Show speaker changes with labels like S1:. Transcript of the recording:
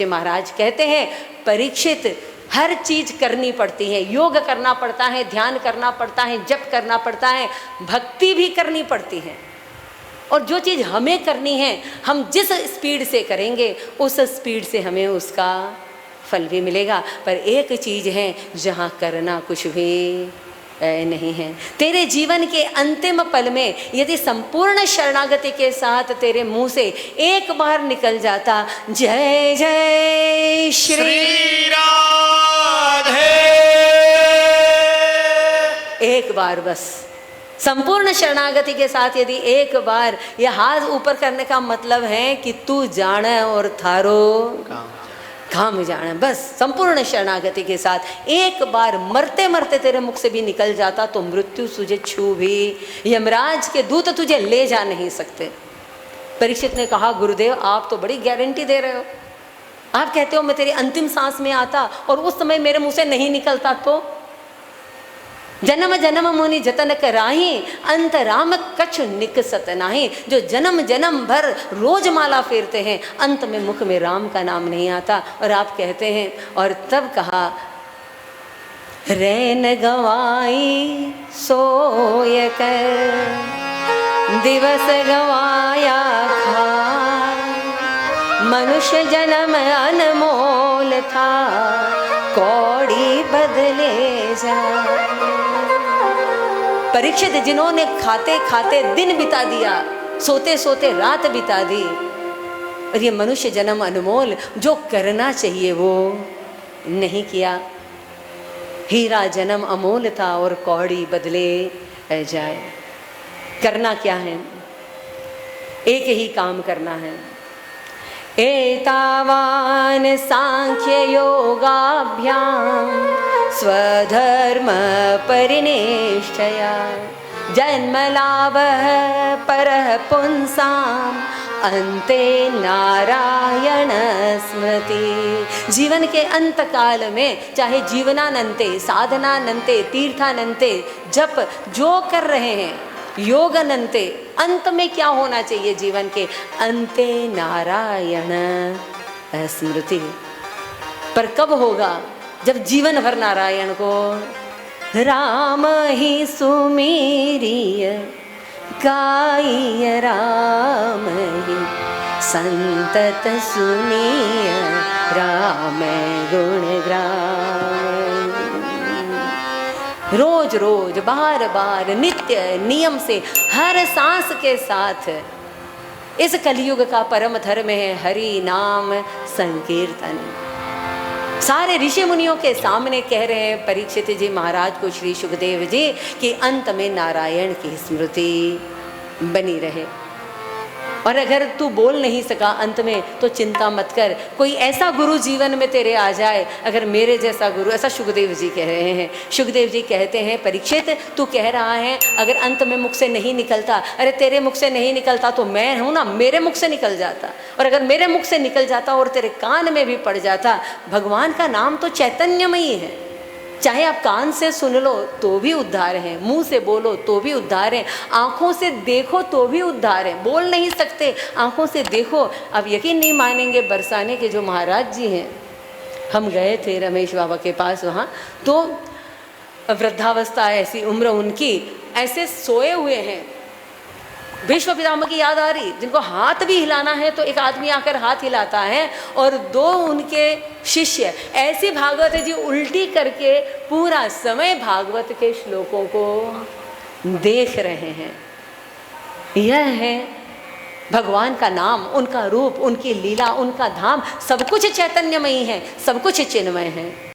S1: महाराज कहते हैं परीक्षित हर चीज करनी पड़ती है, योग करना पड़ता है, ध्यान करना पड़ता है, जप करना पड़ता है, भक्ति भी करनी पड़ती है। और जो चीज़ हमें करनी है हम जिस स्पीड से करेंगे उस स्पीड से हमें उसका फल भी मिलेगा। पर एक चीज़ है जहाँ करना कुछ भी नहीं है। तेरे जीवन के अंतिम पल में यदि संपूर्ण शरणागति के साथ तेरे मुंह से एक बार निकल जाता जय जय श्री
S2: राधे,
S1: एक बार बस संपूर्ण शरणागति के साथ यदि एक बार यह हाथ ऊपर करने का मतलब है कि तू जाने और थारो काम जाने, बस संपूर्ण शरणागति के साथ एक बार मरते मरते तेरे मुख से भी निकल जाता तो मृत्यु तुझे छू भी यमराज के दूत तुझे ले जा नहीं सकते। परीक्षित ने कहा गुरुदेव आप तो बड़ी गारंटी दे रहे हो, आप कहते हो मैं तेरी अंतिम सांस में आता और उस समय मेरे मुंह से नहीं निकलता तो जन्म जन्म मुनि जतन कराही अंत राम कछ निकसत नाही। जो जन्म जन्म भर रोज माला फेरते हैं अंत में मुख में राम का नाम नहीं आता। और आप कहते हैं और तब कहा रैन गवाई सोय कर दिवस गवाया खाय, मनुष्य जन्म अनमोल था कौड़ी बदले जा। परीक्षित जिन्होंने खाते खाते दिन बिता दिया, सोते सोते रात बिता दी, और ये मनुष्य जन्म अनमोल जो करना चाहिए वो नहीं किया। हीरा जन्म अमोल था और कौड़ी बदले जाए। करना क्या है? एक ही काम करना है। एतावान सांख्य योगाभ्याम स्वधर्म परिनिष्ठया जन्मलाभः परः पुंसाम अन्ते नारायण स्मृति। जीवन के अंत काल में चाहे जीवनानंते, साधनानंते, तीर्थानंते, जप जो कर रहे हैं, योगानंते, अंत में क्या होना चाहिए जीवन के? अंते नारायण स्मृति। पर कब होगा? जब जीवन भर नारायण को राम ही सुमेरिय गाइय, राम ही संतत सुनिय, राम गुण ग्राम। रोज रोज बार बार नित्य नियम से हर सांस के साथ इस कलयुग का परम धर्म है हरि नाम संकीर्तन। सारे ऋषि मुनियों के सामने कह रहे हैं परीक्षित जी महाराज को श्री सुखदेव जी कि अंत में नारायण की स्मृति बनी रहे। और अगर तू बोल नहीं सका अंत में तो चिंता मत कर, कोई ऐसा गुरु जीवन में तेरे आ जाए। अगर मेरे जैसा गुरु, ऐसा सुखदेव जी कह रहे हैं, सुखदेव जी कहते हैं परीक्षित तू कह रहा है अगर अंत में मुख से नहीं निकलता, अरे तेरे मुख से नहीं निकलता तो मैं हूँ ना, मेरे मुख से निकल जाता। और अगर मेरे मुख से निकल जाता और तेरे कान में भी पड़ जाता, भगवान का नाम तो चैतन्यमयी है। चाहे आप कान से सुन लो तो भी उद्धार है, मुंह से बोलो तो भी उद्धार है, आंखों से देखो तो भी उद्धार है। बोल नहीं सकते, आंखों से देखो। अब यकीन नहीं मानेंगे, बरसाने के जो महाराज जी हैं, हम गए थे रमेश बाबा के पास, वहाँ तो वृद्धावस्था, ऐसी उम्र उनकी, ऐसे सोए हुए हैं। भीष्म पितामह की याद आ रही, जिनको हाथ भी हिलाना है तो एक आदमी आकर हाथ हिलाता है और दो उनके शिष्य ऐसी भागवत जी उल्टी करके पूरा समय भागवत के श्लोकों को देख रहे हैं। यह है भगवान का नाम, उनका रूप, उनकी लीला, उनका धाम, सब कुछ चैतन्यमयी है, सब कुछ चिन्मय है।